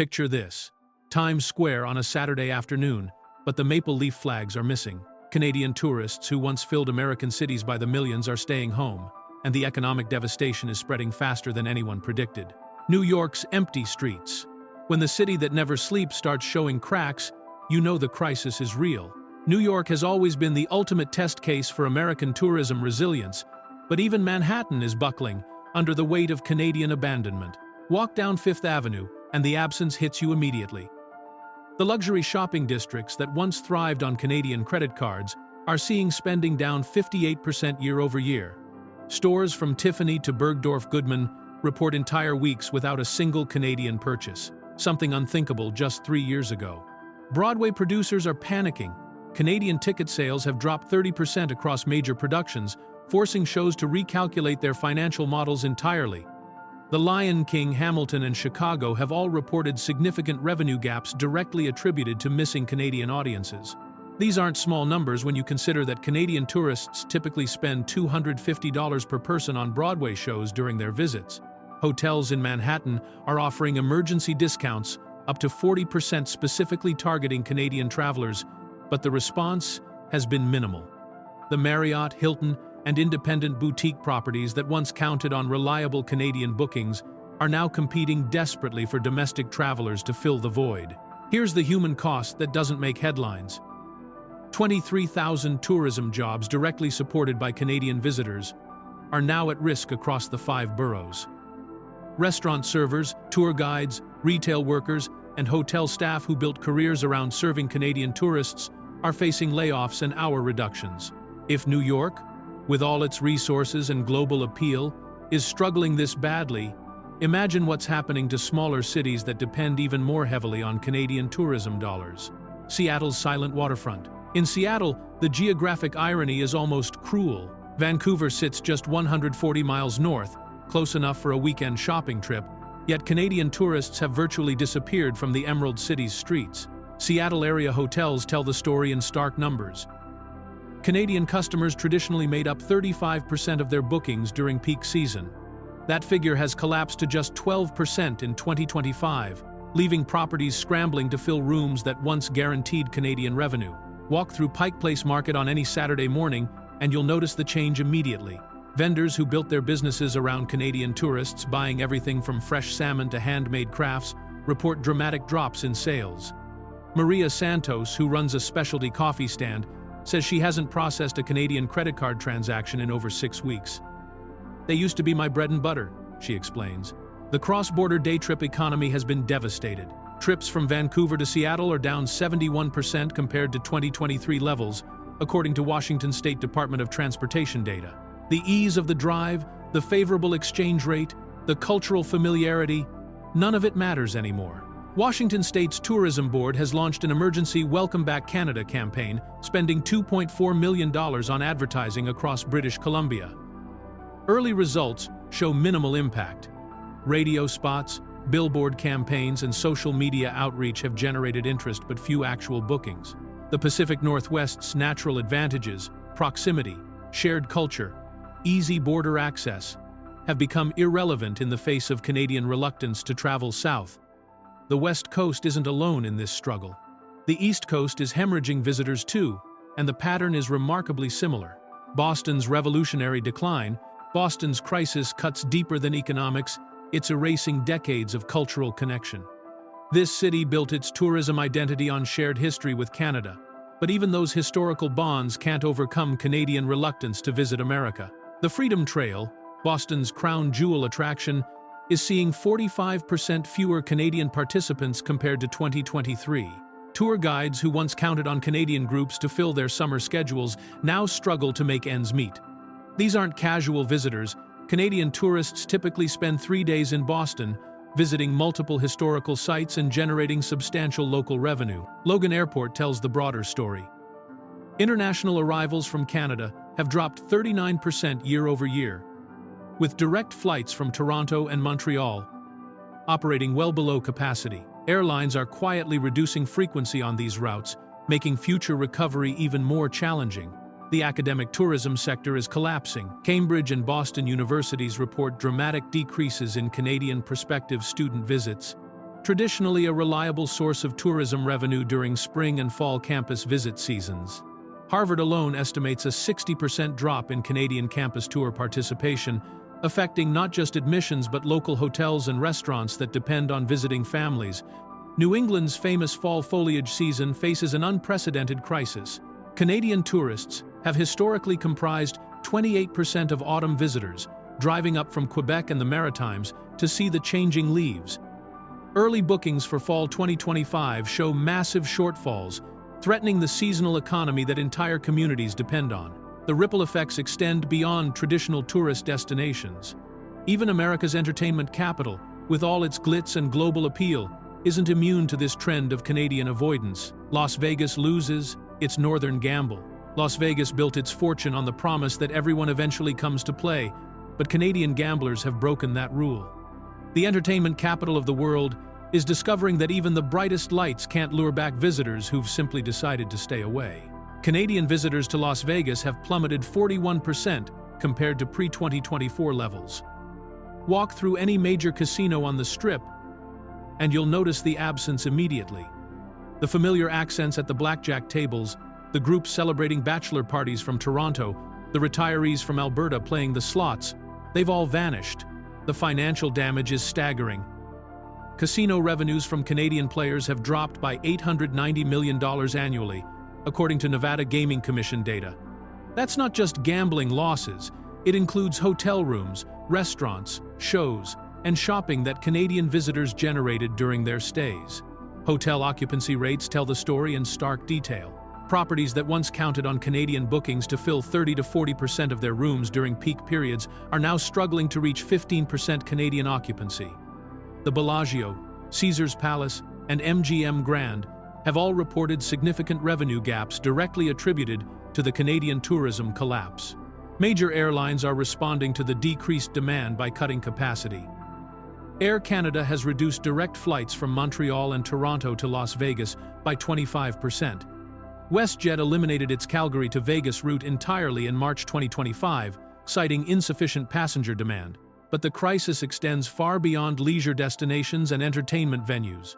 Picture this: Times Square on a Saturday afternoon, but the maple leaf flags are missing. Canadian tourists who once filled American cities by the millions are staying home, and the economic devastation is spreading faster than anyone predicted. New York's empty streets. When the city that never sleeps starts showing cracks, you know the crisis is real. New York has always been the ultimate test case for American tourism resilience, but even Manhattan is buckling under the weight of Canadian abandonment. Walk down Fifth Avenue, and the absence hits you immediately. The luxury shopping districts that once thrived on Canadian credit cards are seeing spending down 58% year over year. Stores from Tiffany to Bergdorf Goodman report entire weeks without a single Canadian purchase, something unthinkable just 3 years ago. Broadway producers are panicking. Canadian ticket sales have dropped 30% across major productions, forcing shows to recalculate their financial models entirely. The Lion King, Hamilton, and Chicago have all reported significant revenue gaps directly attributed to missing Canadian audiences. These aren't small numbers when you consider that Canadian tourists typically spend $250 per person on Broadway shows during their visits. Hotels in Manhattan are offering emergency discounts up to 40% specifically targeting Canadian travelers, but the response has been minimal. The Marriott, Hilton, and independent boutique properties that once counted on reliable Canadian bookings are now competing desperately for domestic travelers to fill the void. Here's the human cost that doesn't make headlines. 23,000 tourism jobs directly supported by Canadian visitors are now at risk across the 5 boroughs. Restaurant servers, tour guides, retail workers, and hotel staff who built careers around serving Canadian tourists are facing layoffs and hour reductions. If New York, with all its resources and global appeal, is struggling this badly, imagine what's happening to smaller cities that depend even more heavily on Canadian tourism dollars. Seattle's silent waterfront. In Seattle, the geographic irony is almost cruel. Vancouver sits just 140 miles north, close enough for a weekend shopping trip, yet Canadian tourists have virtually disappeared from the Emerald City's streets. Seattle area hotels tell the story in stark numbers. Canadian customers traditionally made up 35% of their bookings during peak season. That figure has collapsed to just 12% in 2025, leaving properties scrambling to fill rooms that once guaranteed Canadian revenue. Walk through Pike Place Market on any Saturday morning, and you'll notice the change immediately. Vendors who built their businesses around Canadian tourists, buying everything from fresh salmon to handmade crafts, report dramatic drops in sales. Maria Santos, who runs a specialty coffee stand, says she hasn't processed a Canadian credit card transaction in over 6 weeks. "They used to be my bread and butter," she explains. The cross-border day trip economy has been devastated. Trips from Vancouver to Seattle are down 71% compared to 2023 levels, according to Washington State Department of Transportation data. The ease of the drive, the favorable exchange rate, the cultural familiarity, none of it matters anymore. Washington State's Tourism Board has launched an emergency Welcome Back Canada campaign, spending $2.4 million on advertising across British Columbia. Early results show minimal impact. Radio spots, billboard campaigns, and social media outreach have generated interest but few actual bookings. The Pacific Northwest's natural advantages, proximity, shared culture, easy border access, have become irrelevant in the face of Canadian reluctance to travel south. The West Coast isn't alone in this struggle. The East Coast is hemorrhaging visitors too, and the pattern is remarkably similar. Boston's revolutionary decline, Boston's crisis cuts deeper than economics, it's erasing decades of cultural connection. This city built its tourism identity on shared history with Canada, but even those historical bonds can't overcome Canadian reluctance to visit America. The Freedom Trail, Boston's crown jewel attraction, is seeing 45% fewer Canadian participants compared to 2023. Tour guides who once counted on Canadian groups to fill their summer schedules now struggle to make ends meet. These aren't casual visitors. Canadian tourists typically spend 3 days in Boston, visiting multiple historical sites and generating substantial local revenue. Logan Airport tells the broader story. International arrivals from Canada have dropped 39% year over year, with direct flights from Toronto and Montreal operating well below capacity. Airlines are quietly reducing frequency on these routes, making future recovery even more challenging. The academic tourism sector is collapsing. Cambridge and Boston universities report dramatic decreases in Canadian prospective student visits, traditionally a reliable source of tourism revenue during spring and fall campus visit seasons. Harvard alone estimates a 60% drop in Canadian campus tour participation, affecting not just admissions but local hotels and restaurants that depend on visiting families. New England's famous fall foliage season faces an unprecedented crisis. Canadian tourists have historically comprised 28% of autumn visitors, driving up from Quebec and the Maritimes to see the changing leaves. Early bookings for fall 2025 show massive shortfalls, threatening the seasonal economy that entire communities depend on. The ripple effects extend beyond traditional tourist destinations. Even America's entertainment capital, with all its glitz and global appeal, isn't immune to this trend of Canadian avoidance. Las Vegas loses its northern gamble. Las Vegas built its fortune on the promise that everyone eventually comes to play, but Canadian gamblers have broken that rule. The entertainment capital of the world is discovering that even the brightest lights can't lure back visitors who've simply decided to stay away. Canadian visitors to Las Vegas have plummeted 41% compared to pre-2024 levels. Walk through any major casino on the Strip, and you'll notice the absence immediately. The familiar accents at the blackjack tables, the groups celebrating bachelor parties from Toronto, the retirees from Alberta playing the slots, they've all vanished. The financial damage is staggering. Casino revenues from Canadian players have dropped by $890 million annually, according to Nevada Gaming Commission data. That's not just gambling losses, it includes hotel rooms, restaurants, shows, and shopping that Canadian visitors generated during their stays. Hotel occupancy rates tell the story in stark detail. Properties that once counted on Canadian bookings to fill 30 to 40% of their rooms during peak periods are now struggling to reach 15% Canadian occupancy. The Bellagio, Caesars Palace, and MGM Grand have all reported significant revenue gaps directly attributed to the Canadian tourism collapse. Major airlines are responding to the decreased demand by cutting capacity. Air Canada has reduced direct flights from Montreal and Toronto to Las Vegas by 25%. WestJet eliminated its Calgary to Vegas route entirely in March 2025, citing insufficient passenger demand. But the crisis extends far beyond leisure destinations and entertainment venues.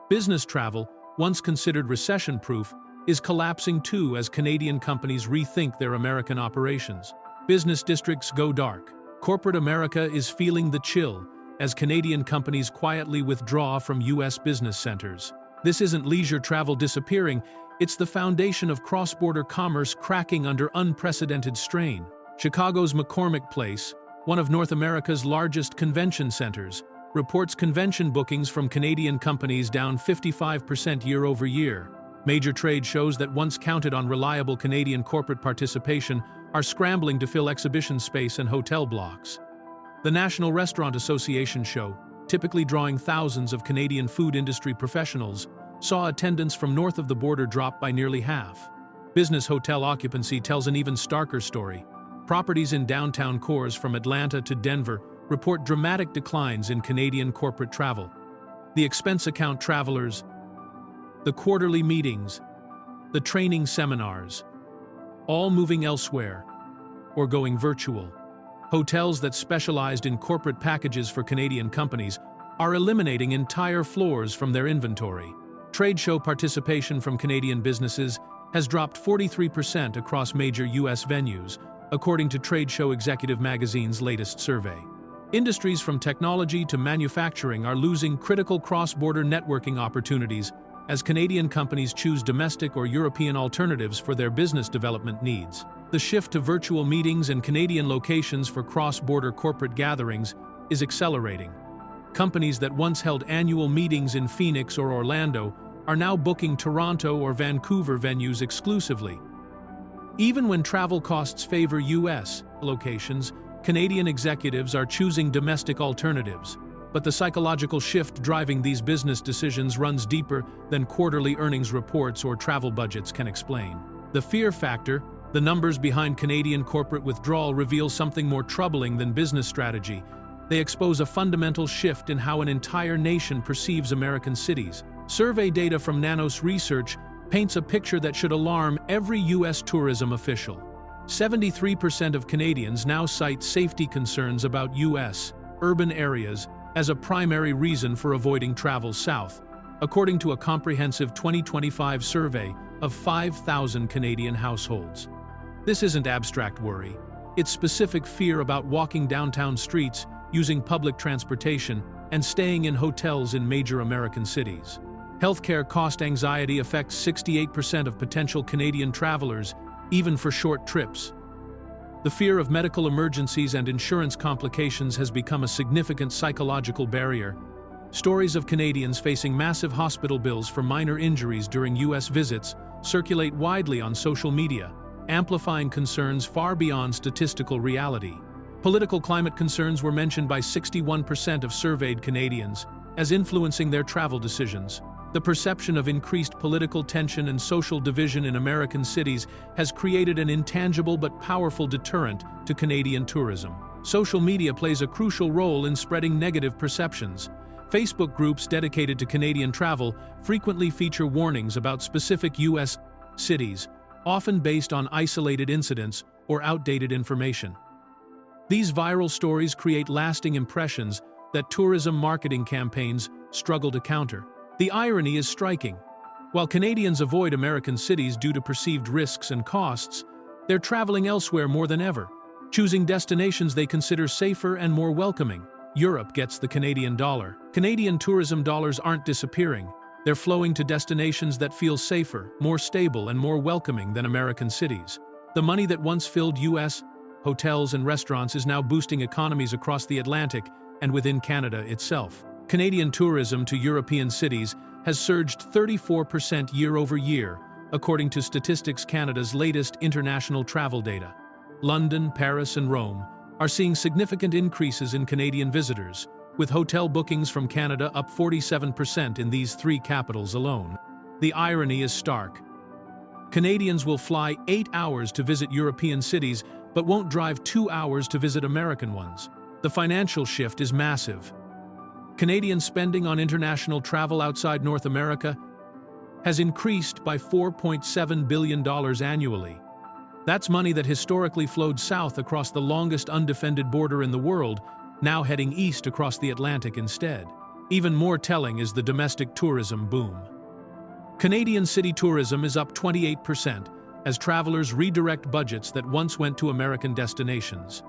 Business travel, once considered recession-proof, is collapsing too as Canadian companies rethink their American operations. Business districts go dark. Corporate America is feeling the chill as Canadian companies quietly withdraw from U.S. business centers. This isn't leisure travel disappearing, it's the foundation of cross-border commerce cracking under unprecedented strain. Chicago's McCormick Place, one of North America's largest convention centers, reports convention bookings from Canadian companies down 55% year-over-year. Major trade shows that once counted on reliable Canadian corporate participation are scrambling to fill exhibition space and hotel blocks. The National Restaurant Association show, typically drawing thousands of Canadian food industry professionals, saw attendance from north of the border drop by nearly half. Business hotel occupancy tells an even starker story. Properties in downtown cores from Atlanta to Denver report dramatic declines in Canadian corporate travel. The expense account travelers, the quarterly meetings, the training seminars, all moving elsewhere or going virtual. Hotels that specialized in corporate packages for Canadian companies are eliminating entire floors from their inventory. Trade show participation from Canadian businesses has dropped 43% across major U.S. venues, according to Trade Show Executive Magazine's latest survey. Industries from technology to manufacturing are losing critical cross-border networking opportunities as Canadian companies choose domestic or European alternatives for their business development needs. The shift to virtual meetings and Canadian locations for cross-border corporate gatherings is accelerating. Companies that once held annual meetings in Phoenix or Orlando are now booking Toronto or Vancouver venues exclusively. Even when travel costs favor U.S. locations, Canadian executives are choosing domestic alternatives. But the psychological shift driving these business decisions runs deeper than quarterly earnings reports or travel budgets can explain. The fear factor, the numbers behind Canadian corporate withdrawal, reveal something more troubling than business strategy. They expose a fundamental shift in how an entire nation perceives American cities. Survey data from Nanos Research paints a picture that should alarm every U.S. tourism official. 73% of Canadians now cite safety concerns about U.S. urban areas as a primary reason for avoiding travel south, according to a comprehensive 2025 survey of 5,000 Canadian households. This isn't abstract worry. It's specific fear about walking downtown streets, using public transportation, and staying in hotels in major American cities. Healthcare cost anxiety affects 68% of potential Canadian travelers, even for short trips. The fear of medical emergencies and insurance complications has become a significant psychological barrier. Stories of Canadians facing massive hospital bills for minor injuries during U.S. visits circulate widely on social media, amplifying concerns far beyond statistical reality. Political climate concerns were mentioned by 61% of surveyed Canadians as influencing their travel decisions. The perception of increased political tension and social division in American cities has created an intangible but powerful deterrent to Canadian tourism. Social media plays a crucial role in spreading negative perceptions. Facebook groups dedicated to Canadian travel frequently feature warnings about specific U.S. cities, often based on isolated incidents or outdated information. These viral stories create lasting impressions that tourism marketing campaigns struggle to counter. The irony is striking. While Canadians avoid American cities due to perceived risks and costs, they're traveling elsewhere more than ever, choosing destinations they consider safer and more welcoming. Europe gets the Canadian dollar. Canadian tourism dollars aren't disappearing. They're flowing to destinations that feel safer, more stable, and more welcoming than American cities. The money that once filled U.S. hotels and restaurants is now boosting economies across the Atlantic and within Canada itself. Canadian tourism to European cities has surged 34% year-over-year, according to Statistics Canada's latest international travel data. London, Paris, and Rome are seeing significant increases in Canadian visitors, with hotel bookings from Canada up 47% in these three capitals alone. The irony is stark. Canadians will fly 8 hours to visit European cities, but won't drive 2 hours to visit American ones. The financial shift is massive. Canadian spending on international travel outside North America has increased by $4.7 billion annually. That's money that historically flowed south across the longest undefended border in the world, now heading east across the Atlantic instead. Even more telling is the domestic tourism boom. Canadian city tourism is up 28% as travelers redirect budgets that once went to American destinations.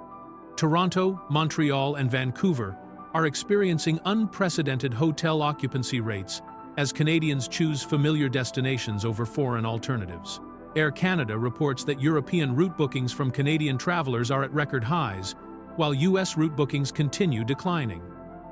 Toronto, Montreal, and Vancouver are experiencing unprecedented hotel occupancy rates as Canadians choose familiar destinations over foreign alternatives. Air Canada reports that European route bookings from Canadian travelers are at record highs, while U.S. route bookings continue declining.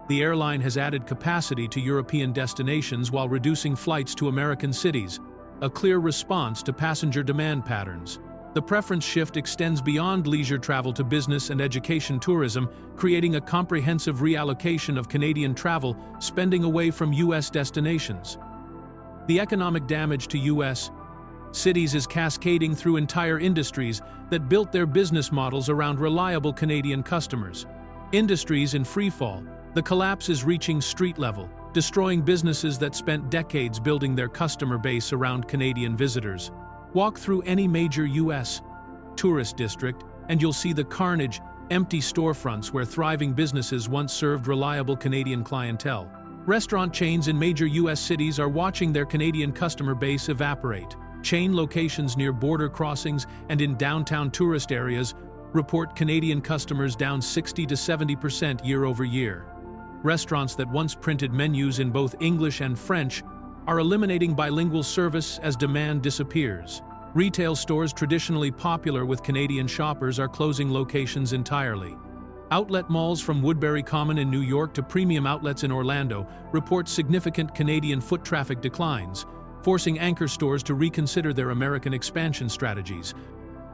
The airline has added capacity to European destinations while reducing flights to American cities, a clear response to passenger demand patterns. The preference shift extends beyond leisure travel to business and education tourism, creating a comprehensive reallocation of Canadian travel spending away from U.S. destinations. The economic damage to U.S. cities is cascading through entire industries that built their business models around reliable Canadian customers. Industries in freefall, the collapse is reaching street level, destroying businesses that spent decades building their customer base around Canadian visitors. Walk through any major U.S. tourist district, and you'll see the carnage, empty storefronts where thriving businesses once served reliable Canadian clientele. Restaurant chains in major U.S. cities are watching their Canadian customer base evaporate. Chain locations near border crossings and in downtown tourist areas report Canadian customers down 60 to 70% year-over-year. Restaurants that once printed menus in both English and French are eliminating bilingual service as demand disappears. Retail stores traditionally popular with Canadian shoppers are closing locations entirely. Outlet malls from Woodbury Common in New York to premium outlets in Orlando report significant Canadian foot traffic declines, forcing anchor stores to reconsider their American expansion strategies.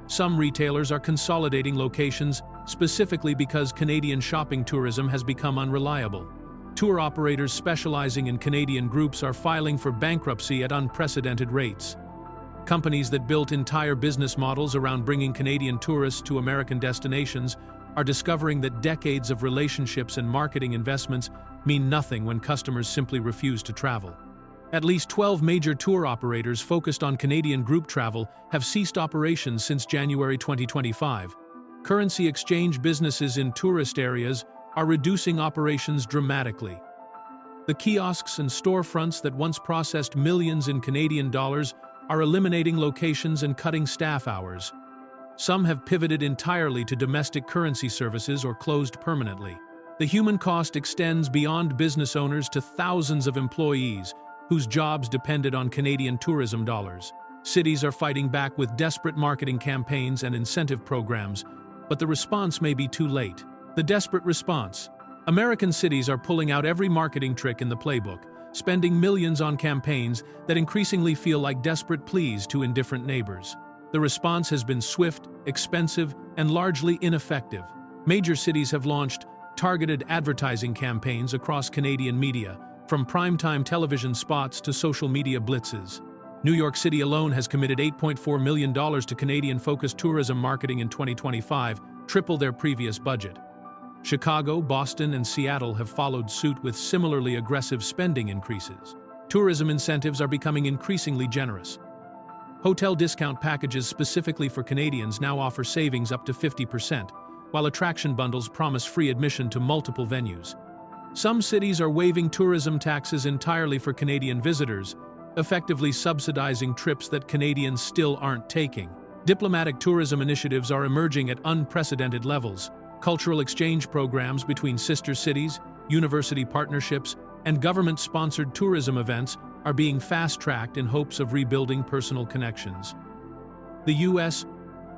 Some retailers are consolidating locations specifically because Canadian shopping tourism has become unreliable. Tour operators specializing in Canadian groups are filing for bankruptcy at unprecedented rates. Companies that built entire business models around bringing Canadian tourists to American destinations are discovering that decades of relationships and marketing investments mean nothing when customers simply refuse to travel. At least 12 major tour operators focused on Canadian group travel have ceased operations since January 2025. Currency exchange businesses in tourist areas are reducing operations dramatically. The kiosks and storefronts that once processed millions in Canadian dollars are eliminating locations and cutting staff hours. Some have pivoted entirely to domestic currency services or closed permanently. The human cost extends beyond business owners to thousands of employees whose jobs depended on Canadian tourism dollars. Cities are fighting back with desperate marketing campaigns and incentive programs, but the response may be too late. The desperate response. American cities are pulling out every marketing trick in the playbook, spending millions on campaigns that increasingly feel like desperate pleas to indifferent neighbors. The response has been swift, expensive, and largely ineffective. Major cities have launched targeted advertising campaigns across Canadian media, from primetime television spots to social media blitzes. New York City alone has committed $8.4 million to Canadian-focused tourism marketing in 2025, triple their previous budget. Chicago, Boston, and Seattle have followed suit with similarly aggressive spending increases. Tourism incentives are becoming increasingly generous. Hotel discount packages specifically for Canadians now offer savings up to 50%, while attraction bundles promise free admission to multiple venues. Some cities are waiving tourism taxes entirely for Canadian visitors, effectively subsidizing trips that Canadians still aren't taking. Diplomatic tourism initiatives are emerging at unprecedented levels. Cultural exchange programs between sister cities, university partnerships, and government-sponsored tourism events are being fast-tracked in hopes of rebuilding personal connections. The U.S.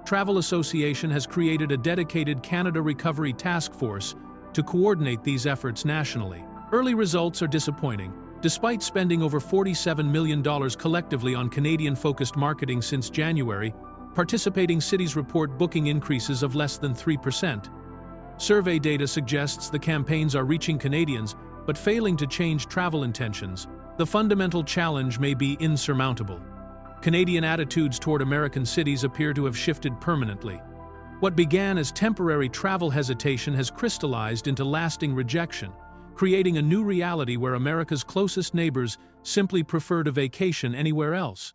Travel Association has created a dedicated Canada Recovery Task Force to coordinate these efforts nationally. Early results are disappointing. Despite spending over $47 million collectively on Canadian-focused marketing since January, participating cities report booking increases of less than 3%. Survey data suggests the campaigns are reaching Canadians, but failing to change travel intentions. The fundamental challenge may be insurmountable. Canadian attitudes toward American cities appear to have shifted permanently. What began as temporary travel hesitation has crystallized into lasting rejection, creating a new reality where America's closest neighbors simply prefer to vacation anywhere else.